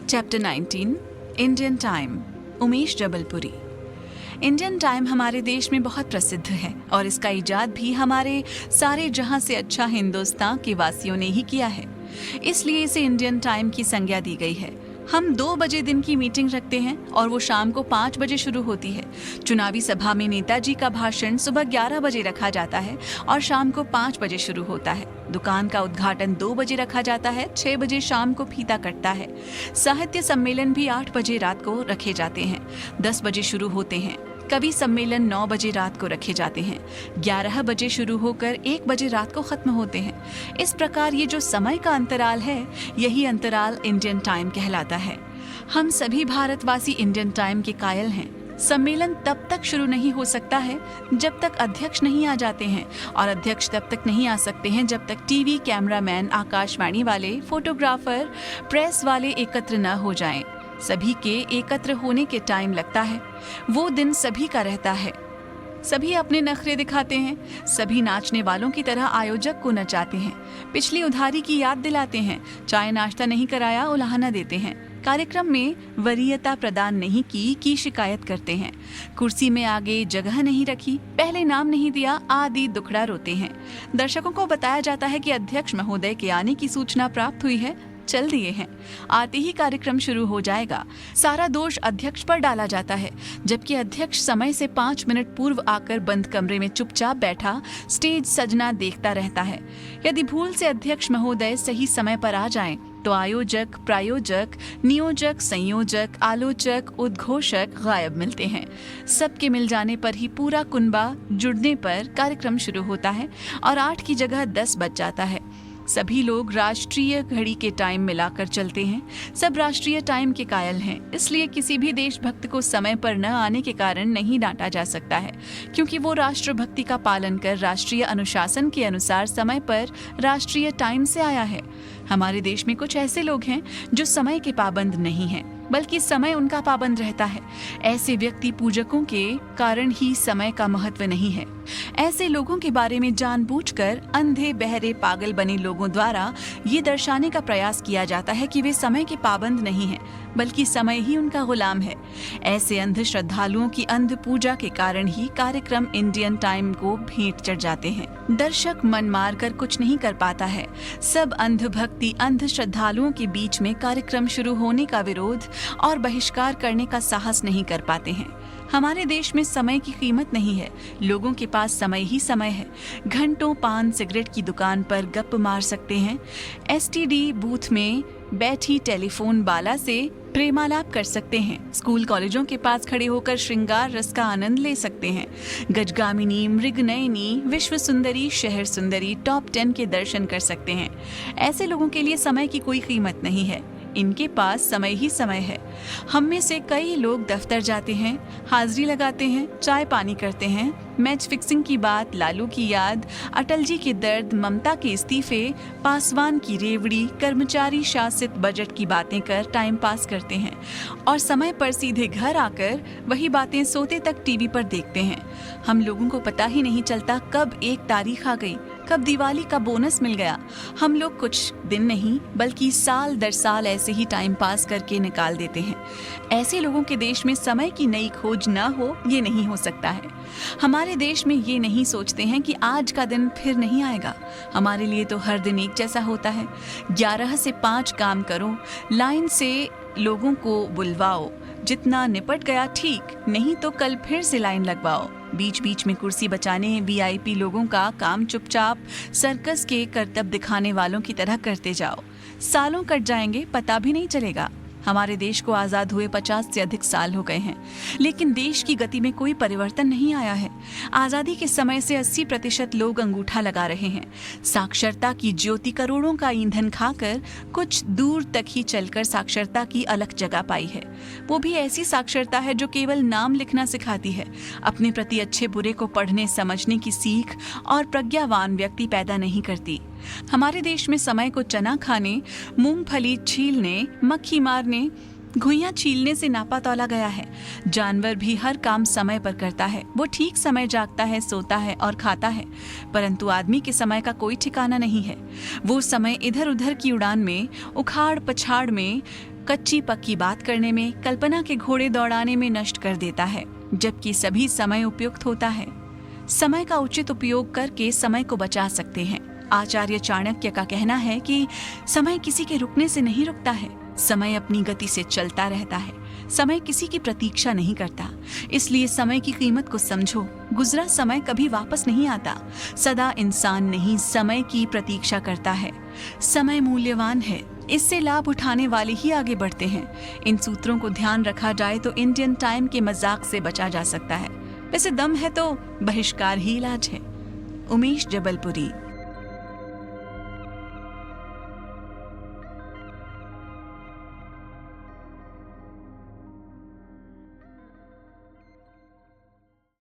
Chapter 19 Indian time. Umesh Jabalpuri. Indian time हमारे देश में बहुत प्रसिद्ध है और इसका इजाद भी हमारे सारे जहां से अच्छा हिंदुस्तान के वासियों ने ही किया है। इसलिए इसे इंडियन टाइम की संज्ञा दी गई है। हम 2 बजे दिन की मीटिंग रखते हैं और वो शाम को 5 बजे शुरू होती है। चुनावी सभा में नेताजी का भाषण सुबह 11 बजे रखा जाता है और शाम को 5 बजे शुरू होता है। दुकान का उद्घाटन 2 बजे रखा जाता है, 6 बजे शाम को फीता कटता है। साहित्य सम्मेलन भी 8 बजे रात को रखे जाते हैं, 10 बजे शुरू होते हैं। कवि सम्मेलन 9 बजे रात को रखे जाते हैं, 11 बजे शुरू होकर 1 बजे रात को खत्म होते हैं। इस प्रकार ये जो समय का अंतराल है, यही अंतराल इंडियन टाइम कहलाता है। हम सभी भारतवासी इंडियन टाइम के कायल हैं। सम्मेलन तब तक शुरू नहीं हो सकता है जब तक अध्यक्ष नहीं आ जाते हैं, और अध्यक्ष तब तक नहीं आ सकते हैं जब तक टीवी, कैमरामैन, आकाशवाणी वाले, फोटोग्राफर, प्रेस वाले एकत्र न हो जाएं। सभी के एकत्र होने के टाइम लगता है। वो दिन सभी का रहता है। सभी अपने नखरे दिखाते हैं। सभी नाचने वालों की तरह आयोजक को नचाते हैं, पिछली उधारी की याद दिलाते हैं, चाय नाश्ता नहीं कराया उलाहना देते हैं, कार्यक्रम में वरीयता प्रदान नहीं की शिकायत करते हैं, कुर्सी में आगे जगह नहीं रखी, पहले नाम नहीं दिया आदि दुखड़ा रोते हैं। दर्शकों को बताया जाता है कि अध्यक्ष महोदय के आने की सूचना प्राप्त हुई है, चल दिए हैं, आते ही कार्यक्रम शुरू हो जाएगा। सारा दोष अध्यक्ष पर डाला जाता है, जबकि अध्यक्ष समय से 5 मिनट पूर्व आकर बंद कमरे में चुपचाप बैठा स्टेज सजना देखता रहता है। यदि भूल से अध्यक्ष महोदय सही समय पर आ जाएं, तो आयोजक, प्रायोजक, नियोजक, संयोजक, आलोचक, उद्घोषक गायब मिलते हैं। सबके मिल जाने पर ही पूरा कुनबा जुड़ने पर कार्यक्रम शुरू होता है और 8 की जगह 10 बज जाता है। सभी लोग राष्ट्रीय घड़ी के टाइम मिलाकर चलते हैं। सब राष्ट्रीय टाइम के कायल हैं, इसलिए किसी भी देशभक्त को समय पर न आने के कारण नहीं डांटा जा सकता है, क्योंकि वो राष्ट्रभक्ति का पालन कर राष्ट्रीय अनुशासन के अनुसार समय पर राष्ट्रीय टाइम से आया है। हमारे देश में कुछ ऐसे लोग हैं जो समय के पाबंद नहीं हैं, बल्कि समय उनका पाबंद रहता है। ऐसे व्यक्ति पूजकों के कारण ही समय का महत्व नहीं है। ऐसे लोगों के बारे में जानबूझकर अंधे, बहरे, पागल बने लोगों द्वारा ये दर्शाने का प्रयास किया जाता है कि वे समय के पाबंद नहीं हैं, बल्कि समय ही उनका गुलाम है। ऐसे अंध श्रद्धालुओं की अंध पूजा के कारण ही कार्यक्रम इंडियन टाइम को भेंट चढ़ जाते हैं। दर्शक मन मार कर कुछ नहीं कर पाता है। सब अंध भक्ति, अंध श्रद्धालुओं के बीच में कार्यक्रम शुरू होने का विरोध और बहिष्कार करने का साहस नहीं कर पाते हैं। हमारे देश में समय की कीमत नहीं है। लोगों के पास समय ही समय है। घंटों पान सिगरेट की दुकान पर गप मार सकते हैं, एसटीडी बूथ में बैठी टेलीफोन बाला से प्रेमालाप कर सकते हैं, स्कूल कॉलेजों के पास खड़े होकर श्रृंगार रस का आनंद ले सकते हैं, गजगामिनी, मृगनयनी, विश्व सुंदरी, शहर सुंदरी, टॉप 10 के दर्शन कर सकते हैं। ऐसे लोगों के लिए समय की कोई कीमत नहीं है। इनके पास समय ही समय है। हम में से कई लोग दफ्तर जाते हैं, हाजिरी लगाते हैं, चाय पानी करते हैं, मैच फिक्सिंग की बात, लालू की याद, अटल जी के दर्द, ममता के इस्तीफे, पासवान की रेवड़ी, कर्मचारी शासित बजट की बातें कर टाइम पास करते हैं और समय पर सीधे घर आकर वही बातें सोते तक टीवी पर देखते हैं। हम लोगों को पता ही नहीं चलता कब 1 तारीख आ गई, कब दिवाली का बोनस मिल गया। हम लोग कुछ दिन नहीं बल्कि साल दर साल ऐसे ही टाइम पास करके निकाल देते हैं। ऐसे लोगों के देश में समय की नई खोज न हो, ये नहीं हो सकता है। हमारे देश में ये नहीं सोचते हैं कि आज का दिन फिर नहीं आएगा। हमारे लिए तो हर दिन एक जैसा होता है। 11 से 5 काम करो, लाइन से लोगों को बुलवाओ, जितना निपट गया ठीक, नहीं तो कल फिर से लाइन लगवाओ। बीच बीच में कुर्सी बचाने वीआईपी लोगों का काम चुपचाप सर्कस के करतब दिखाने वालों की तरह करते जाओ। सालों कट जाएंगे, पता भी नहीं चलेगा। हमारे देश को आज़ाद हुए 50 से अधिक साल हो गए हैं, लेकिन देश की गति में कोई परिवर्तन नहीं आया है। आज़ादी के समय से 80% लोग अंगूठा लगा रहे हैं। साक्षरता की ज्योति करोड़ों का ईंधन खाकर कुछ दूर तक ही चलकर साक्षरता की अलग जगह पाई है। वो भी ऐसी साक्षरता है जो केवल नाम लिखना सिखाती है, अपने प्रति अच्छे बुरे को पढ़ने समझने की सीख और प्रज्ञावान व्यक्ति पैदा नहीं करती। हमारे देश में समय को चना खाने, मूंगफली छीलने, मक्खी मारने, घुइयां छीलने से नापा तौला गया है। जानवर भी हर काम समय पर करता है। वो ठीक समय जागता है, सोता है और खाता है, परंतु आदमी के समय का कोई ठिकाना नहीं है। वो समय इधर उधर की उड़ान में, उखाड़ पछाड़ में, कच्ची पक्की बात करने में, कल्पना के घोड़े दौड़ाने में नष्ट कर देता है, जबकि सभी समय उपयुक्त होता है। समय का उचित उपयोग करके समय को बचा सकते हैं। आचार्य चाणक्य का कहना है कि समय किसी के रुकने से नहीं रुकता है, समय अपनी गति से चलता रहता है। समय किसी की प्रतीक्षा नहीं करता, इसलिए समय की कीमत को समझो। गुजरा समय कभी वापस नहीं आता। सदा इंसान नहीं, समय की प्रतीक्षा करता है। समय मूल्यवान है, इससे लाभ उठाने वाले ही आगे बढ़ते हैं। इन सूत्रों को ध्यान रखा जाए तो इंडियन टाइम के मजाक से बचा जा सकता है। वैसे दम है तो बहिष्कार ही इलाज है। उमेश जबलपुरी।